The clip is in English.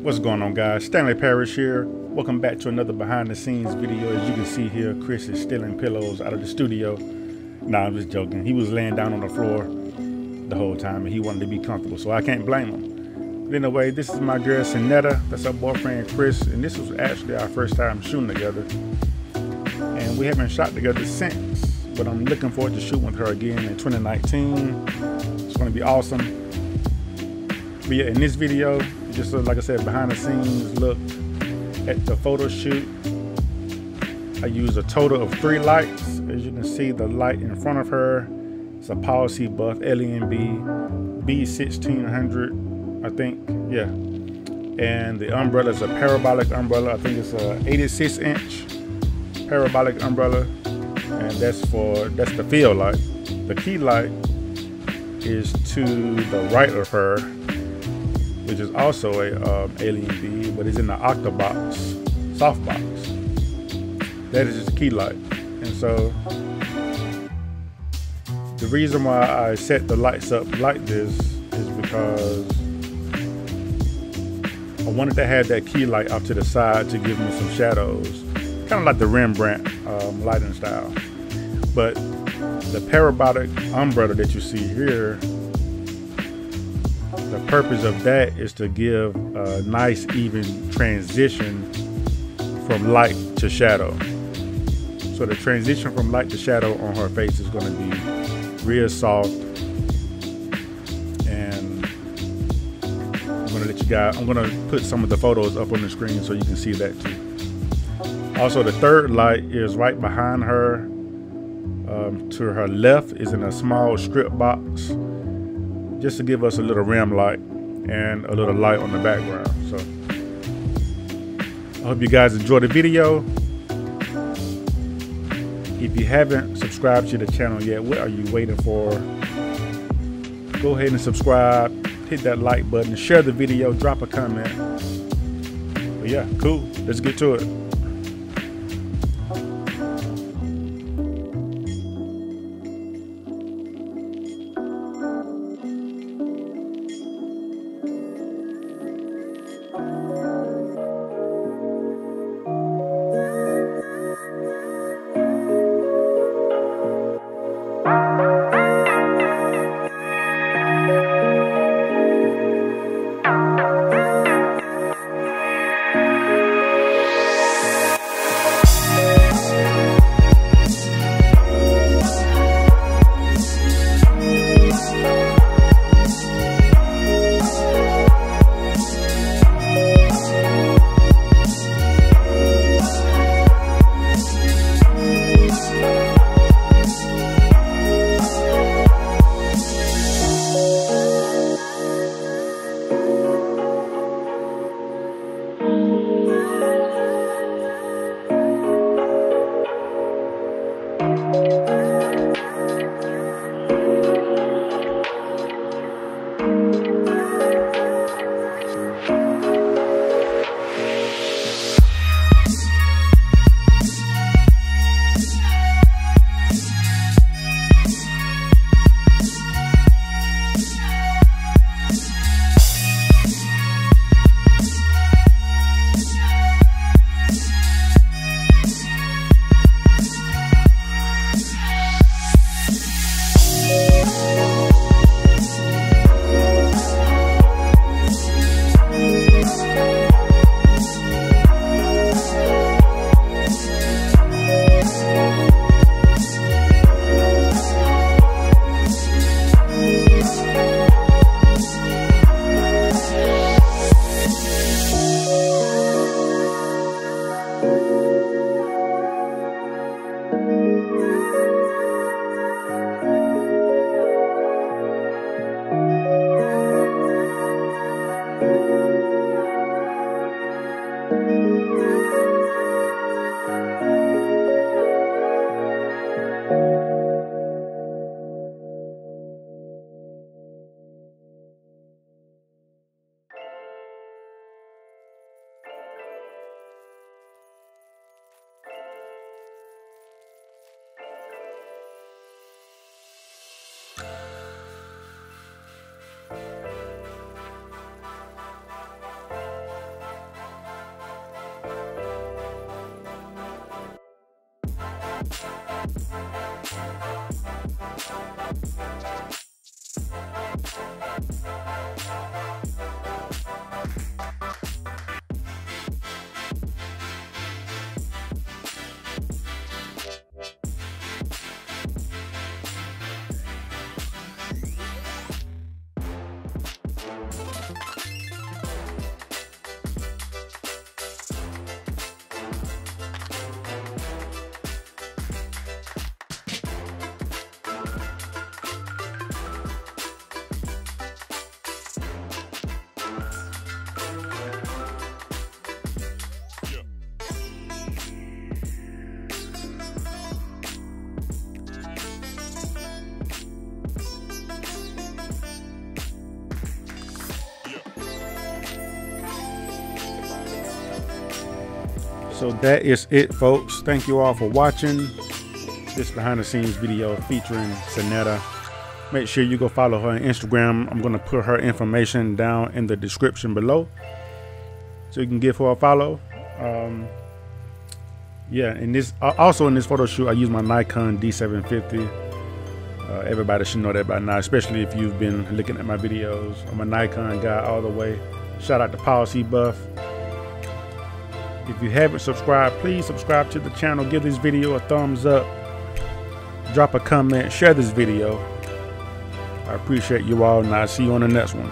What's going on, guys? Stanley Parrish here. Welcome back to another behind the scenes video. As you can see here, Chris is stealing pillows out of the studio. Nah, I'm just joking. He was laying down on the floor the whole time and he wanted to be comfortable, so I can't blame him. But anyway, this is my girl Sinetta. That's her boyfriend Chris, and this was actually our first time shooting together. And we haven't shot together since, but I'm looking forward to shooting with her again in 2019. It's gonna be awesome. But yeah, in this video, just like I said, behind the scenes look at the photo shoot. I used a total of 3 lights. As you can see, the light in front of her is a Policy Buff LENB B1600, I think, yeah. And the umbrella is a parabolic umbrella. I think it's a 86-inch parabolic umbrella, and that's the field light. The key light is to the right of her, which is also a LENB, but it's in the Octobox softbox. That is just key light. And so the reason why I set the lights up like this is because I wanted to have that key light off to the side to give me some shadows, kind of like the Rembrandt lighting style. But the parabolic umbrella that you see here, the purpose of that is to give a nice even transition from light to shadow. So the transition from light to shadow on her face is going to be real soft. And I'm going to put some of the photos up on the screen so you can see that too. Also, the third light is right behind her. To her left is in a small strip box, just to give us a little rim light and a little light on the background. So I hope you guys enjoyed the video. If you haven't subscribed to the channel yet, what are you waiting for? Go ahead and subscribe, hit that like button, share the video, drop a comment. But yeah, cool, let's get to it. So that is it, folks. Thank you all for watching this behind the scenes video featuring Sanetta. Make sure you go follow her on Instagram. I'm going to put her information down in the description below, so you can give her a follow. Yeah, and this also in this photo shoot, I use my Nikon D750. Everybody should know that by now, especially if you've been looking at my videos. I'm a Nikon guy all the way. Shout out to Policy Buff. If you haven't subscribed, please subscribe to the channel. Give this video a thumbs up. Drop a comment. Share this video. I appreciate you all, and I'll see you on the next one.